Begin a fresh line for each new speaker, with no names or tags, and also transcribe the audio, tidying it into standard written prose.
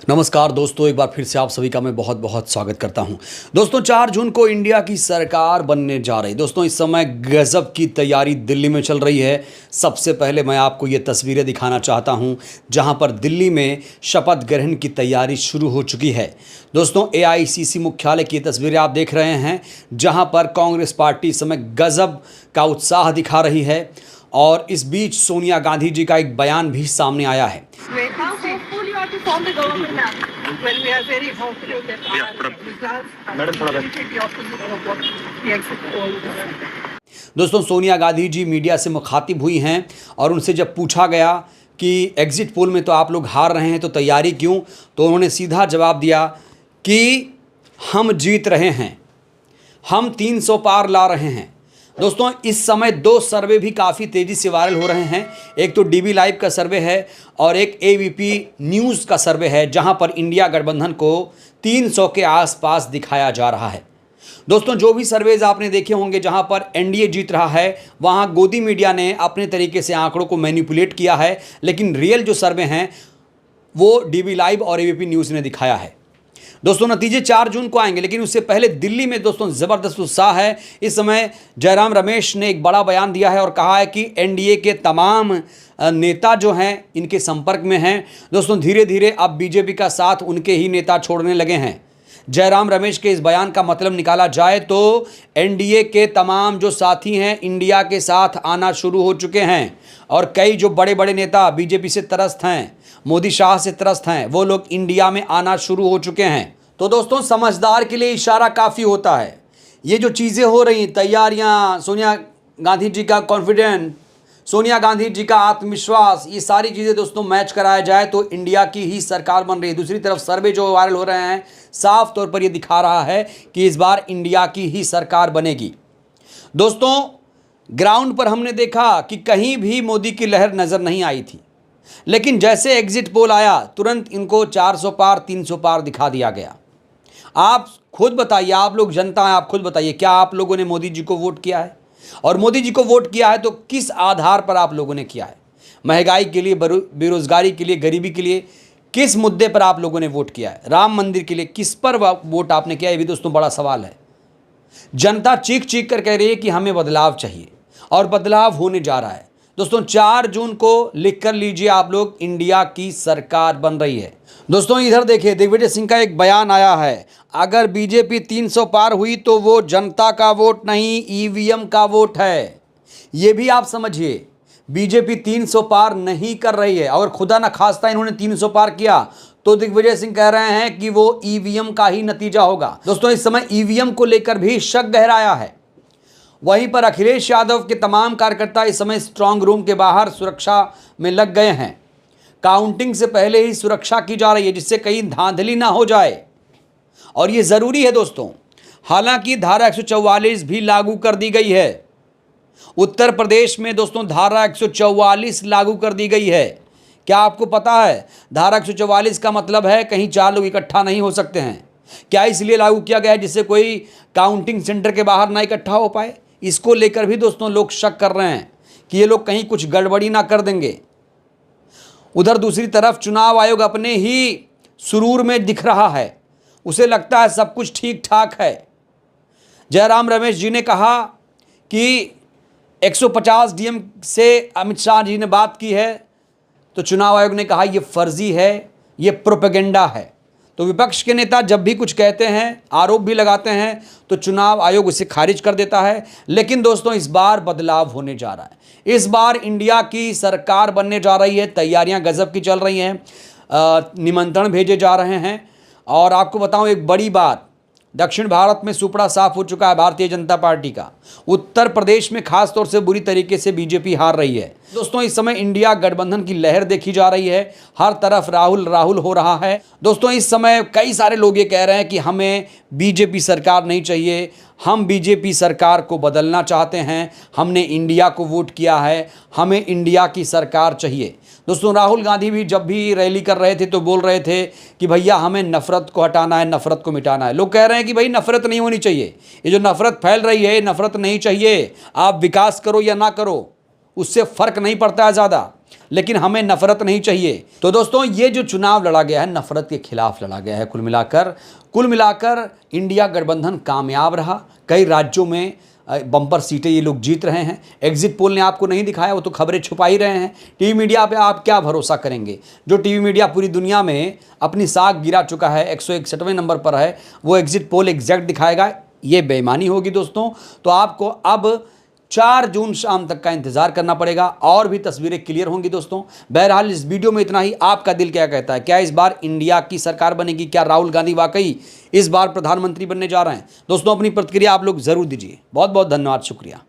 नमस्कार दोस्तों, एक बार फिर से आप सभी का मैं बहुत बहुत स्वागत करता हूं। दोस्तों 4 जून को इंडिया की सरकार बनने जा रही। दोस्तों इस समय गजब की तैयारी दिल्ली में चल रही है। सबसे पहले मैं आपको ये तस्वीरें दिखाना चाहता हूं जहां पर दिल्ली में शपथ ग्रहण की तैयारी शुरू हो चुकी है। दोस्तों एआईसीसी मुख्यालय की तस्वीरें आप देख रहे हैं जहाँ पर कांग्रेस पार्टी इस समय गजब का उत्साह दिखा रही है और इस बीच सोनिया गांधी जी का एक बयान भी सामने आया है। दोस्तों सोनिया गांधी जी मीडिया से मुखातिब हुई हैं और उनसे जब पूछा गया कि एग्जिट पोल में तो आप लोग हार रहे हैं तो तैयारी क्यों, तो उन्होंने सीधा जवाब दिया कि हम जीत रहे हैं, हम 300 पार ला रहे हैं। दोस्तों इस समय 2 सर्वे भी काफ़ी तेज़ी से वायरल हो रहे हैं। एक तो डीबी लाइव का सर्वे है और एक एबीपी न्यूज़ का सर्वे है जहां पर इंडिया गठबंधन को 300 के आसपास दिखाया जा रहा है। दोस्तों जो भी सर्वेज आपने देखे होंगे जहां पर एनडीए जीत रहा है वहां गोदी मीडिया ने अपने तरीके से आंकड़ों को मैनिपुलेट किया है, लेकिन रियल जो सर्वे हैं वो डीबी लाइव और एबीपी न्यूज़ ने दिखाया है। दोस्तों नतीजे 4 जून को आएंगे, लेकिन उससे पहले दिल्ली में दोस्तों ज़बरदस्त उत्साह है। इस समय जयराम रमेश ने एक बड़ा बयान दिया है और कहा है कि एनडीए के तमाम नेता जो हैं इनके संपर्क में हैं। दोस्तों धीरे धीरे अब बीजेपी का साथ उनके ही नेता छोड़ने लगे हैं। जयराम रमेश के इस बयान का मतलब निकाला जाए तो एनडीए के तमाम जो साथी हैं इंडिया के साथ आना शुरू हो चुके हैं और कई जो बड़े बड़े नेता बीजेपी से त्रस्त हैं, मोदी शाह से त्रस्त हैं, वो लोग इंडिया में आना शुरू हो चुके हैं। तो दोस्तों समझदार के लिए इशारा काफ़ी होता है। ये जो चीज़ें हो रही, तैयारियां, सोनिया गांधी जी का कॉन्फिडेंस, सोनिया गांधी जी का आत्मविश्वास, ये सारी चीज़ें दोस्तों मैच कराया जाए तो इंडिया की ही सरकार बन रही है। दूसरी तरफ सर्वे जो वायरल हो रहे हैं साफ तौर पर ये दिखा रहा है कि इस बार इंडिया की ही सरकार बनेगी। दोस्तों ग्राउंड पर हमने देखा कि कहीं भी मोदी की लहर नज़र नहीं आई थी, लेकिन जैसे एग्जिट पोल आया तुरंत इनको 400 पार 300 पार दिखा दिया गया। आप खुद बताइए, आप लोग जनता हैं, आप खुद बताइए क्या आप लोगों ने मोदी जी को वोट किया है? और मोदी जी को वोट किया है तो किस आधार पर आप लोगों ने किया है? महंगाई के लिए, बेरोजगारी के लिए, गरीबी के लिए, किस मुद्दे पर आप लोगों ने वोट किया है? राम मंदिर के लिए किस पर वोट आपने किया? ये भी दोस्तों बड़ा सवाल है। जनता चीख चीख कर कह रही है कि हमें बदलाव चाहिए और बदलाव होने जा रहा है। दोस्तों 4 जून को लिख कर लीजिए आप लोग, इंडिया की सरकार बन रही है। दोस्तों इधर देखिए दिग्विजय सिंह का एक बयान आया है, अगर बीजेपी 300 पार हुई तो वो जनता का वोट नहीं ईवीएम का वोट है। ये भी आप समझिए, बीजेपी 300 पार नहीं कर रही है और खुदा न खास्ता इन्होंने 300 पार किया तो दिग्विजय सिंह कह रहे हैं कि वो ईवीएम का ही नतीजा होगा। दोस्तों इस समय ईवीएम को लेकर भी शक गहराया है। वहीं पर अखिलेश यादव के तमाम कार्यकर्ता इस समय स्ट्रांग रूम के बाहर सुरक्षा में लग गए हैं। काउंटिंग से पहले ही सुरक्षा की जा रही है जिससे कहीं धांधली ना हो जाए और ये ज़रूरी है दोस्तों। हालांकि धारा 144 भी लागू कर दी गई है। उत्तर प्रदेश में दोस्तों धारा 144 लागू कर दी गई है। क्या आपको पता है धारा 144 का मतलब है कहीं 4 लोग इकट्ठा नहीं हो सकते हैं। क्या इसलिए लागू किया गया है जिससे कोई काउंटिंग सेंटर के बाहर ना इकट्ठा हो पाए? इसको लेकर भी दोस्तों लोग शक कर रहे हैं कि ये लोग कहीं कुछ गड़बड़ी ना कर देंगे। उधर दूसरी तरफ चुनाव आयोग अपने ही सुरूर में दिख रहा है, उसे लगता है सब कुछ ठीक ठाक है। जयराम रमेश जी ने कहा कि 150 डीएम से अमित शाह जी ने बात की है तो चुनाव आयोग ने कहा ये फर्जी है, ये प्रोपेगेंडा है। तो विपक्ष के नेता जब भी कुछ कहते हैं, आरोप भी लगाते हैं तो चुनाव आयोग उसे खारिज कर देता है। लेकिन दोस्तों इस बार बदलाव होने जा रहा है। इस बार इंडिया की सरकार बनने जा रही है। तैयारियां गजब की चल रही हैं, निमंत्रण भेजे जा रहे हैं। और आपको बताऊं एक बड़ी बात, दक्षिण भारत में सुपड़ा साफ हो चुका है भारतीय जनता पार्टी का। उत्तर प्रदेश में खास तौर से बुरी तरीके से बीजेपी हार रही है। दोस्तों इस समय इंडिया गठबंधन की लहर देखी जा रही है, हर तरफ राहुल राहुल हो रहा है। दोस्तों इस समय कई सारे लोग ये कह रहे हैं कि हमें बीजेपी सरकार नहीं चाहिए, हम बीजेपी सरकार को बदलना चाहते हैं, हमने इंडिया को वोट किया है, हमें इंडिया की सरकार चाहिए। दोस्तों राहुल गांधी भी जब भी रैली कर रहे थे तो बोल रहे थे कि भैया हमें नफरत को हटाना है, नफरत को मिटाना है। लोग कह रहे हैं कि भाई नफरत नहीं होनी चाहिए, ये जो नफरत फैल रही है नफरत नहीं चाहिए। आप विकास करो या ना करो उससे फ़र्क नहीं पड़ता है ज़्यादा। लेकिन हमें नफरत नहीं चाहिए। तो दोस्तों, ये जो चुनाव लड़ा गया है नफरत के खिलाफ लड़ा गया है। कुल मिलाकर इंडिया गठबंधन कामयाब रहा। कई राज्यों में बम्पर सीटें ये लोग जीत रहे हैं। एग्जिट पोल ने आपको नहीं दिखाया, वो तो खबरें छुपा ही रहे हैं। टीवी मीडिया पे आप क्या भरोसा करेंगे? जो टीवी मीडिया पूरी दुनिया में अपनी साख गिरा चुका है, 161वें नंबर पर है, वो एग्जिट पोल एग्जैक्ट दिखाएगा? ये बेईमानी होगी दोस्तों। तो आपको अब 4 जून शाम तक का इंतजार करना पड़ेगा और भी तस्वीरें क्लियर होंगी दोस्तों। बहरहाल इस वीडियो में इतना ही। आपका दिल क्या कहता है? क्या इस बार इंडिया की सरकार बनेगी? क्या राहुल गांधी वाकई इस बार प्रधानमंत्री बनने जा रहे हैं? दोस्तों, अपनी प्रतिक्रिया आप लोग जरूर दीजिए। बहुत बहुत धन्यवाद, शुक्रिया।